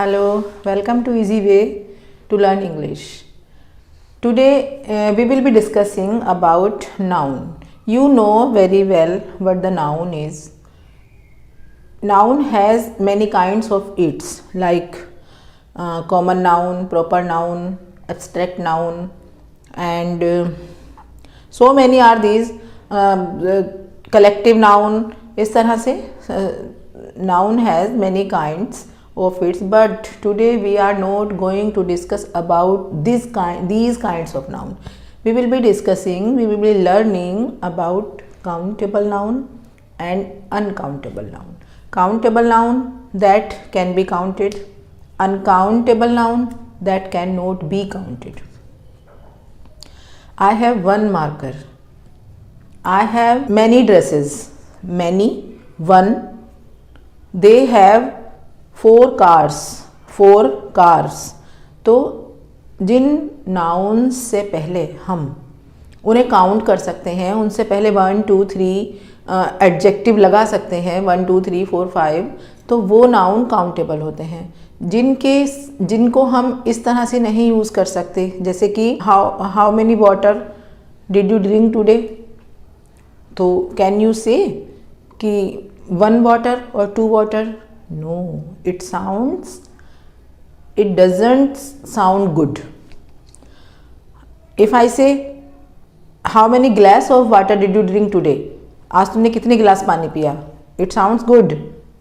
Hello, welcome to Easy Way to Learn English. Today we will be discussing about noun. You know very well what the noun is. Noun has many kinds of its like common noun, proper noun, abstract noun, and so many are these. Collective noun. इस तरह से noun has many kinds of its, but today we are not going to discuss about these kinds of noun. We will be learning about countable noun and uncountable noun. Countable noun that can be counted, uncountable noun that cannot be counted. I have one marker. I have many dresses. Many, one. They have four cars. तो जिन nouns से पहले हम उन्हें count कर सकते हैं, उनसे पहले 1 2 3 एडजेक्टिव लगा सकते हैं 1 2 3 4 5, तो वो नाउन काउंटेबल होते हैं. जिनको हम इस तरह से नहीं यूज़ कर सकते, जैसे कि how many water did you drink today, तो कैन यू से कि 1 वाटर और 2 water? No, it doesn't sound good. If I say how many glass of water did you drink today, आज तुमने कितने गिलास पानी पिया? It sounds good.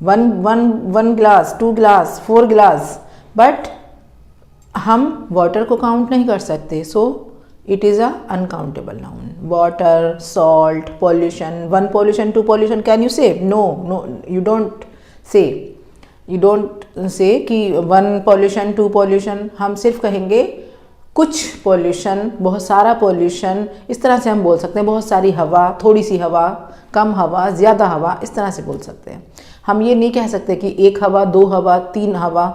one glass, 2 glass, 4 glass. But हम water को count नहीं कर सकते. So it is a uncountable noun. Water, salt, pollution. 1 pollution, 2 pollution. Can you say? No, you don't say. You don't say कि 1 pollution, 2 pollution. हम सिर्फ कहेंगे कुछ pollution, बहुत सारा pollution. इस तरह से हम बोल सकते हैं. बहुत सारी हवा, थोड़ी सी हवा, कम हवा, ज़्यादा हवा, इस तरह से बोल सकते हैं. हम ये नहीं कह सकते कि 1 हवा, 2 हवा, 3 हवा.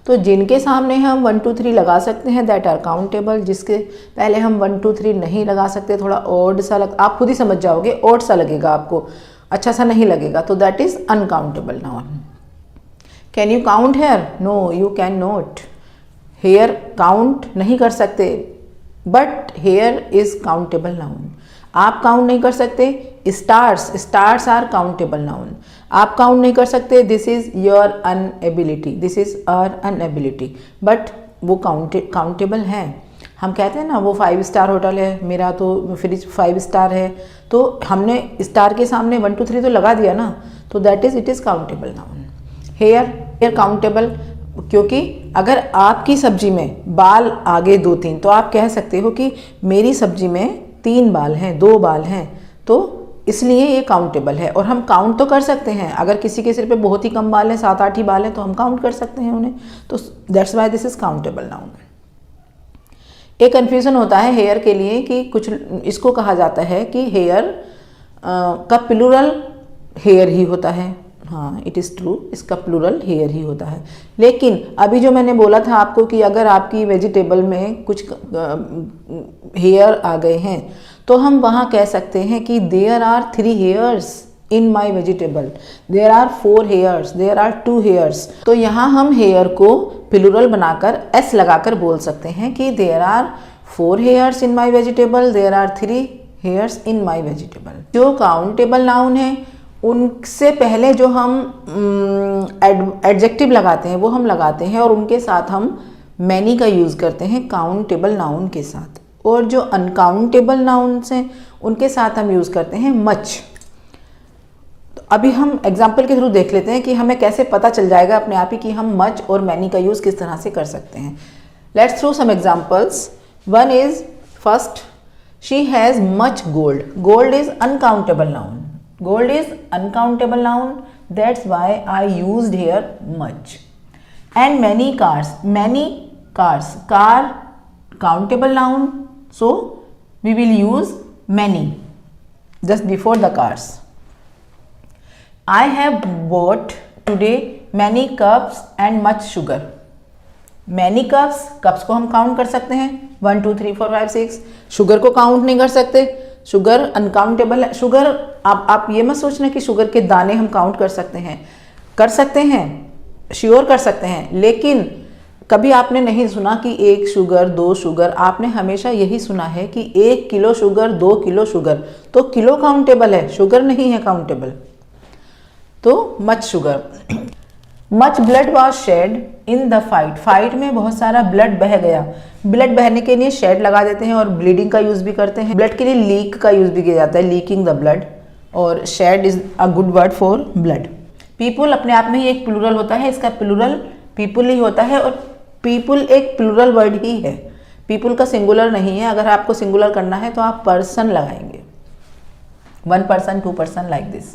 तो जिनके सामने हम 1 2 3 लगा सकते हैं दैट आर काउंटेबल. जिसके पहले हम 1 2 3 नहीं लगा सकते, थोड़ा ऑड सा आप खुद ही समझ जाओगे, ऑड सा लगेगा आपको, अच्छा सा नहीं लगेगा, तो that is uncountable noun. Can you count hair? No, you can not. Hair count नहीं कर सकते, but hair is countable noun. आप काउंट नहीं कर सकते. Stars are countable noun. आप काउंट नहीं कर सकते. This is your inability, this is our inability, but वो काउंटेबल है. हम कहते हैं ना वो 5 स्टार होटल है, मेरा तो फ्रिज 5 स्टार है, तो हमने स्टार के सामने 1 2 3 तो लगा दिया ना, तो that is it is countable noun. Here countable, क्योंकि अगर आपकी सब्जी में बाल आगे 2 3, तो आप कह सकते हो कि मेरी सब्जी में 3 बाल हैं, 2 बाल हैं, तो इसलिए ये काउंटेबल है. और हम काउंट तो कर सकते हैं. अगर किसी के सिर पे बहुत ही कम बाल हैं, 7 8 ही बाल हैं, तो हम काउंट कर सकते हैं उन्हें. तो that's why this is countable noun. एक कन्फ्यूज़न होता है हेयर के लिए कि कुछ इसको कहा जाता है कि हेयर का प्लूरल हेयर ही होता है. हाँ, इट इज़ ट्रू, इसका प्लूरल हेयर ही होता है. लेकिन अभी जो मैंने बोला था आपको कि अगर आपकी वेजिटेबल में कुछ हेयर आ गए हैं, तो हम वहाँ कह सकते हैं कि there are 3 hairs in my vegetable, there are 4 hairs, there are 2 hairs. तो यहाँ हम हेयर को प्लूरल बनाकर एस लगाकर बोल सकते हैं कि there are 4 hairs in my vegetable, there are 3 hairs in my vegetable. जो काउंटेबल नाउन है उनसे पहले जो हम एडजेक्टिव लगाते हैं वो हम लगाते हैं, और उनके साथ हम मैनी का यूज़ करते हैं काउंटेबल नाउन के साथ. और जो अनकाउंटेबल नाउन्स हैं उनके साथ हम यूज़ करते हैं मच. तो अभी हम एग्जाम्पल के थ्रू देख लेते हैं कि हमें कैसे पता चल जाएगा अपने आप ही कि हम मच और मैनी का यूज़ किस तरह से कर सकते हैं. Let's through some examples. One is first, she has much gold. Gold is uncountable noun. Gold is uncountable noun. That's why I used here much. And many cars. Car countable noun. So we will use many just before the cars. I have bought today many cups and much sugar. Many cups को हम count कर सकते हैं 1 2 3 4 5 6. Sugar को count नहीं कर सकते. Sugar uncountable है. शुगर आप ये मत सोचना कि शुगर के दाने हम काउंट कर सकते हैं. श्योर कर सकते हैं, लेकिन कभी आपने नहीं सुना कि 1 शुगर 2 शुगर, आपने हमेशा यही सुना है कि 1 किलो शुगर 2 किलो शुगर, तो किलो काउंटेबल है, शुगर नहीं है काउंटेबल। तो much sugar. Much blood was shed in the fight, fight में बहुत सारा ब्लड बह गया। ब्लड बहने के लिए शेड लगा देते हैं और ब्लीडिंग का यूज भी करते हैं। ब्लड के लिए लीक का यूज भी किया जाता है, लीकिंग द ब्लड, और shed is a good word for blood. People अपने आप में ही एक प्लूरल होता है, इसका प्लूरल पीपुल ही होता है, और पीपुल एक प्लूरल वर्ड ही है, पीपुल का सिंगुलर नहीं है। अगर आपको सिंगुलर करना है तो आप पर्सन लगाएंगे, 1 person 2 person like this.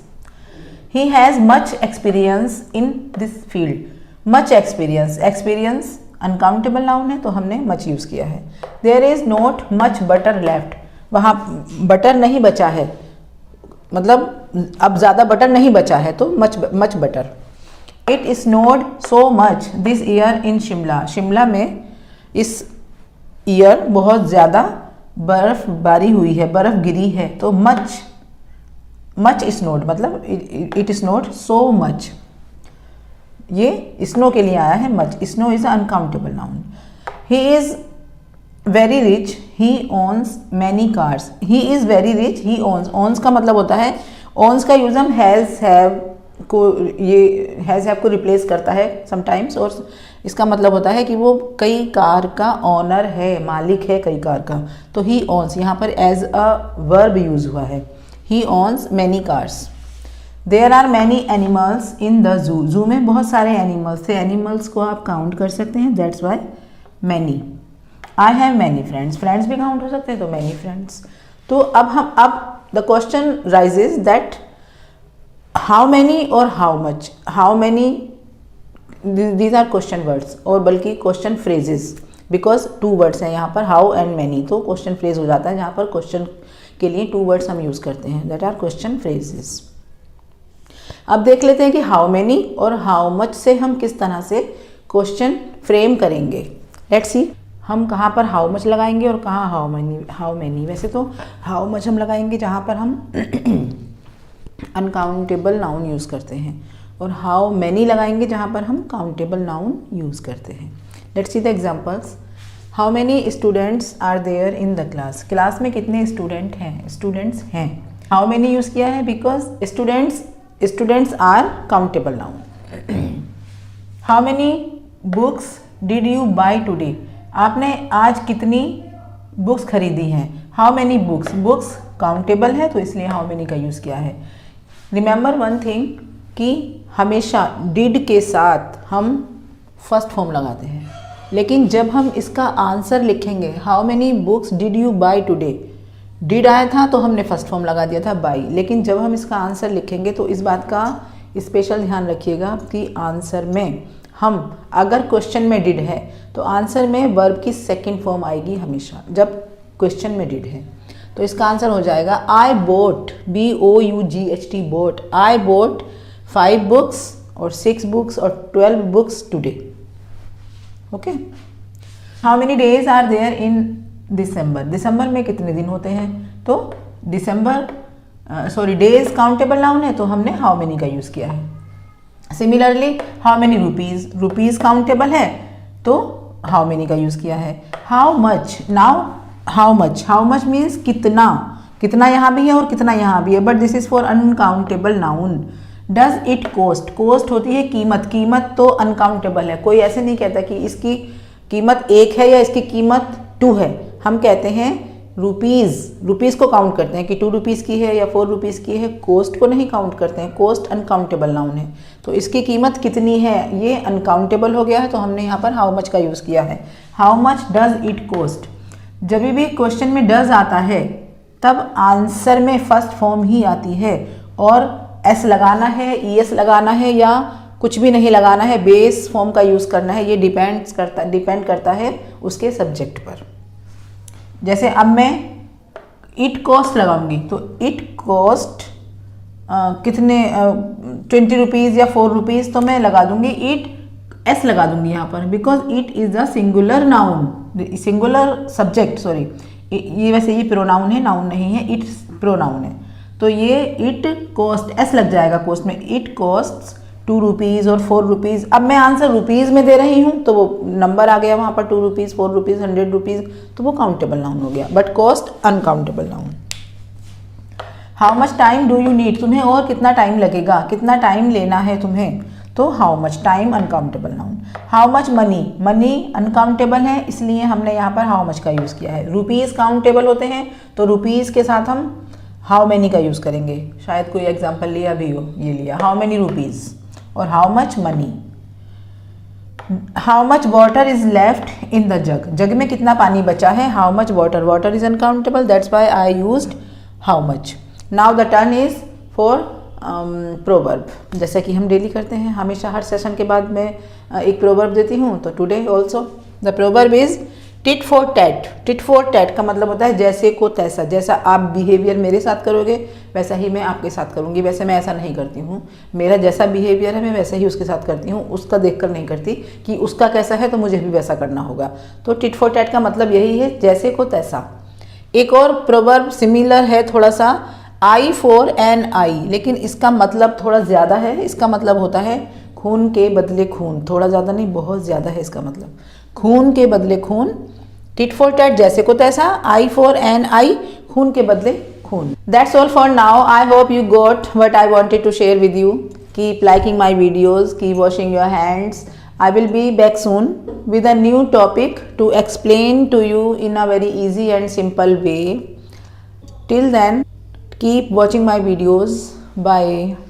He has much experience in this field. Much experience, experience uncountable noun है तो हमने much यूज किया है। There is not much butter left. वहाँ बटर नहीं बचा है, मतलब अब ज़्यादा बटर नहीं बचा है, तो much butter. It snowed so much this year in Shimla. Shimla में इस ईयर बहुत ज़्यादा बर्फबारी हुई है, बर्फ गिरी है, तो मच स्नोड मतलब इट स्नोड सो मच। ये स्नो के लिए आया है much. Snow is uncountable noun. He is very rich, he owns many cars. He is very rich, he owns. Owns का मतलब होता है, ओन्स का यूज हम हैज हैव को, ये हैज हैव को रिप्लेस करता है समटाइम्स, और इसका मतलब होता है कि वो कई कार का ऑनर है, मालिक है कई कार का। तो ही ओन्स यहाँ पर एज अ वर्ब यूज हुआ है। He owns many cars. There are many animals in the zoo. Zoo में बहुत सारे एनिमल्स थे, एनिमल्स को आप काउंट कर सकते हैं, that's why many. I have many friends. Friends भी काउंट हो सकते हैं, तो many friends. तो अब the question rises that how many और how much. How many, these are question words, और बल्कि question phrases, because 2 words हैं यहाँ पर, how and many, तो question phrase हो जाता है जहाँ पर question के लिए 2 वर्ड्स हम यूज करते हैं, दैट आर क्वेश्चन फ्रेजेस। अब देख लेते हैं कि हाउ मेनी और हाउ मच से हम किस तरह से क्वेश्चन फ्रेम करेंगे। लेट्स सी, हम कहाँ पर हाउ मच लगाएंगे और कहाँ हाउ मेनी। वैसे तो हाउ मच हम लगाएंगे जहाँ पर हम अनकाउंटेबल नाउन यूज करते हैं, और हाउ मेनी लगाएंगे जहाँ पर हम काउंटेबल नाउन यूज करते हैं। Let's see the examples. How many students are there in the class. Class में कितने स्टूडेंट हैं, स्टूडेंट्स हैं। हाउ मेनी यूज़ किया है because students are countable noun. How many books did you buy today. आपने आज कितनी बुक्स खरीदी हैं। How many books, books countable है तो इसलिए हाउ मेनी का यूज़ किया है। रिमेंबर वन थिंग कि हमेशा डिड के साथ हम फर्स्ट फॉर्म लगाते हैं, लेकिन जब हम इसका आंसर लिखेंगे how many books did you buy today, did आया था तो हमने फर्स्ट फॉर्म लगा दिया था बाय, लेकिन जब हम इसका आंसर लिखेंगे तो इस बात का स्पेशल ध्यान रखिएगा कि आंसर में हम अगर क्वेश्चन में डिड है तो आंसर में वर्ब की सेकंड फॉर्म आएगी हमेशा, जब क्वेश्चन में डिड है। तो इसका आंसर हो जाएगा I bought, BOUGHT bought, I bought 5 books और 6 बुक्स और 12 books today. Okay. How many days are there in December. दिसंबर में कितने दिन होते हैं, तो डेज काउंटेबल नाउन है तो हमने हाउ मेनी का यूज़ किया है। Similarly how many rupees, rupees countable है तो हाउ मेनी का यूज़ किया है। How much, now how much means कितना, कितना यहाँ भी है और कितना यहाँ भी है, but this is for uncountable noun. Does it cost, cost होती है कीमत, कीमत तो अनकाउंटेबल है, कोई ऐसे नहीं कहता कि इसकी कीमत 1 है या इसकी कीमत 2 है। हम कहते हैं रुपीज़ को काउंट करते हैं कि 2 रुपीज़ की है या 4 रुपीज़ की है, कोस्ट को नहीं काउंट करते हैं, कोस्ट अनकाउंटेबल नाउन है। तो इसकी कीमत कितनी है ये अनकाउंटेबल हो गया है, तो हमने यहाँ पर हाउ मच का यूज़ किया है। How much does it coast. जब भी क्वेश्चन में डज आता है तब आंसर में फर्स्ट फॉर्म ही आती है, और एस लगाना है, ES लगाना है या कुछ भी नहीं लगाना है, बेस फॉर्म का यूज़ करना है। ये डिपेंड करता है उसके सब्जेक्ट पर। जैसे अब मैं इट कॉस्ट लगाऊंगी तो इट कॉस्ट कितने 20 रुपीज़ या 4 रुपीज़, तो मैं लगा दूंगी इट, एस लगा दूंगी यहाँ पर, because it is a singular noun, singular subject, sorry ये वैसे ये प्रोनाउन है, नाउन नहीं है, इट प्रोनाउन है। तो ये इट कॉस्ट, एस लग जाएगा कोस्ट में, इट कॉस्ट 2 रुपीज़ और 4 रुपीज़। अब मैं आंसर रुपीज़ में दे रही हूँ तो वो नंबर आ गया वहाँ पर 2 रुपीज़, 4 रुपीज़, 100 रुपीज़, तो वो काउंटेबल नाउन हो गया, but cost uncountable noun. How much time do you need, तुम्हें और कितना टाइम लगेगा, कितना टाइम लेना है तुम्हें, तो how much, time uncountable noun. How much money, money uncountable है इसलिए हमने यहाँ पर हाउ मच का यूज़ किया है। रुपीज़ काउंटेबल होते हैं तो रुपीज़ के साथ हम हाउ मैनी का यूज़ करेंगे। शायद कोई एग्जांपल लिया भी हो, ये लिया हाउ मैनी रुपीज़ और how much money. How much water is left in the jug, jug में कितना पानी बचा है, how much water, water is uncountable, that's why I used how much. Now the turn is for proverb, जैसा कि हम daily करते हैं, हमेशा हर सेशन के बाद मैं एक प्रोवर्ब देती हूँ, तो today also the proverb is tit for tat. Tit for tat का मतलब होता है जैसे को तैसा, जैसा आप बिहेवियर मेरे साथ करोगे वैसा ही मैं आपके साथ करूँगी। वैसे मैं ऐसा नहीं करती हूँ, मेरा जैसा बिहेवियर है मैं वैसा ही उसके साथ करती हूँ, उसका देखकर नहीं करती कि उसका कैसा है तो मुझे भी वैसा करना होगा। तो टिट फॉर टैट का मतलब यही है, जैसे को तैसा। एक और प्रोवर्ब सिमिलर है थोड़ा सा, आई फॉर एन आई, लेकिन इसका मतलब थोड़ा ज़्यादा है। इसका मतलब होता है खून के बदले खून, थोड़ा ज़्यादा नहीं बहुत ज़्यादा है इसका मतलब, खून के बदले खून। टिट फॉर टैट जैसे को तैसा, आई फॉर एन आई, खून के बदले खून। That's all for now, I hope you got what I wanted to share with you. Keep liking my videos, keep washing your hands. I will be back soon with a new topic to explain to you in a very easy and simple way. Till then, keep watching my videos. Bye.